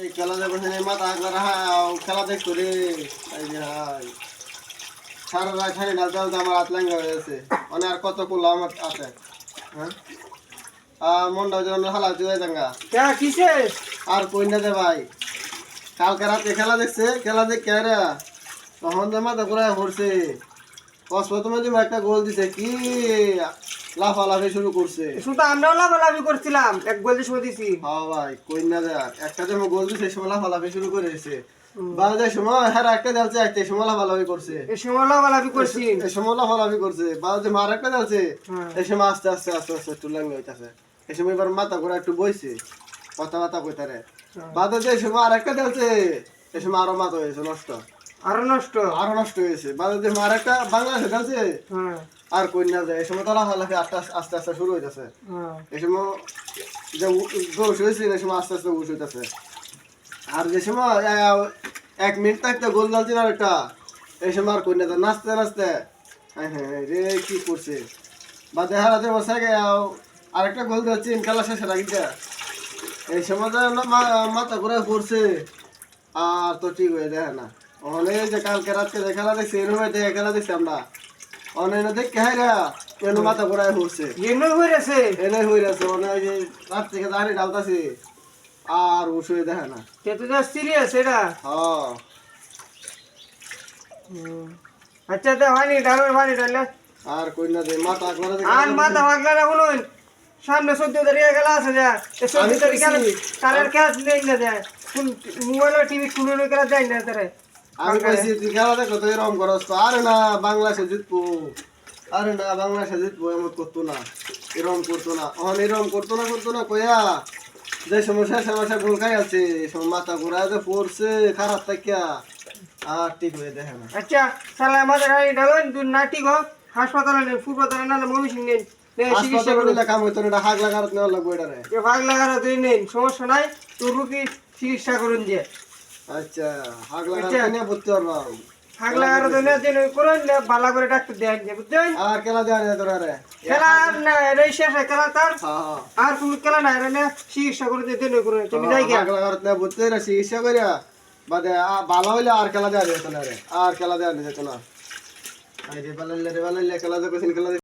এই খেলা দেখো মাথা আগলা রাখা খেলা দেখছো রে। এই যে হাই সারা রাত খানি ডালতে ডালতে আমার হাত ল্যাঙ্গা হয়ে গেছে। মানে আর কত কুলা আমার আছে। হ্যাঁ মনটা যেন হালাতে হয়ে যাঙ্গা কিসে আর কই না দে ভাই। কালকে রাতে খেলা দেখছে, খেলা দেখে রে তখন যে মাথা ঘুরায় পড়ছে। প্রথমে যে একটা গোল দিছে কি লাফালাফি শুরু করছে। শুধু আমরাও লাফালাফি করছিলাম, এক গোল দিয়ে সময় দিছি। হ্যাঁ ভাই কই না দেখ একটা যে গোল দিছে সেই সময় লাফালাফি শুরু করে দিছে। বাজে সময় হ্যাঁ একটা যাচ্ছে একটা সময় লাফালাফি করছে। এই সময় লাফালাফি করছি, এই সময় লাফালাফি করছে। বাজে মার একটা যাচ্ছে এই সময় আস্তে আস্তে আস্তে আস্তে একটু ল্যাঙ্গা হইতাছে। এই সময় এবার মাথা ঘুরা একটু বইছে, কথা বাতা কইতারে। বাজে যে সময় আর একটা যাচ্ছে এই সময় আরো মাথা হয়েছে নষ্ট, আরো নষ্ট আরো নষ্ট হয়েছে। বাজে যে মার একটা বাংলাদেশে যাচ্ছে আর কই না যায় এই সময় তো লাফালাফি আস্তে আস্তে আস্তে শুরু হইতাছে। এই সময় যে দোষ হয়েছে এই সময় আস্তে আস্তে উস হইতাছে। আর যে সময় 1 মিনিট থাকতে গোল জ্বালছিল একটা এই সময় আর কই না নাচতে নাচতে হ্যাঁ হ্যাঁ রে কি করছে বা দেখাতে বসে গে আরেকটা গোল দিচ্ছে খেলা শেষের আগে। এই সময় মাথা ঘুরে পড়ছে আর তো ঠিক হয়ে দেখে না। অনেক যে কালকে রাতকে যে খেলা দেখছি এর দেখে খেলা দেখছি আমরা অনেক দেখে হ্যাঁ রা এর মাথা ঘুরায় পড়ছে এনে হইছে এনে হয়ে গেছে অনেক যে রাত থেকে দাঁড়িয়ে ডালতাছে আর উঠে দেখে না। তো যা সিরিয়াস এটা। হ্যাঁ আচ্ছা তো পানি ডালের পানি ডালে আর কই না দে মাথা করে দে আর মাথা ভাগলা না বলুন। সামনে 14 তারিখে খেলা আছে যা, 14 তারিখে কালের ক্যাচ নেই না যায়, মোবাইল টিভি খুলে খেলা যায় না তারে। আমি কইছি তুই খেলা দেখো তো এরকম করস তো। আরে না বাংলাদেশে জিতবো, আরে না বাংলাদেশে জিতবো এমন করতো না, এরকম করতো না। এরকম করতো না কইয়া যে সমস্যা গোল খাই আছে এই সময় মাথা ঘুরায় যে পড়ছে খারাপ থাকিয়া আর ঠিক হয়ে দেখে না। আচ্ছা সালা আমাদের গাড়ি ডালেন তুই না ঠিক হোক হাসপাতালে নেন, ফুটপাতালে না ময়মনসিং নেন, চিকিৎসা করুন। কাম হইতো না হাগ লাগার নেওয়া লাগবো এটারে। ভাগ লাগানো তুই নেন, সমস্যা নাই, তোর রুগী চিকিৎসা করুন যে। আচ্ছা হাগ লাগার নিয়ে ভর্তি করলাম। ভাগ লাগানো তুই না করেন ভালো করে ডাক্তার দেন যে, বুঝছেন? আর খেলা দেওয়া যায় তোরা রে খেলা না এটাই শেষ খেলা তার, হ্যাঁ আর কোন খেলা নাই না, চিকিৎসা করে দিয়ে দেন করে তুমি যাই গিয়া। হাগ লাগার নিয়ে ভর্তি হয়ে চিকিৎসা করিয়া বাদে ভালো হইলে আর খেলা দেওয়া যেত না রে, আর খেলা দেওয়া যেত না। এই রে বালাইলে খেলা দেখছিস খেলা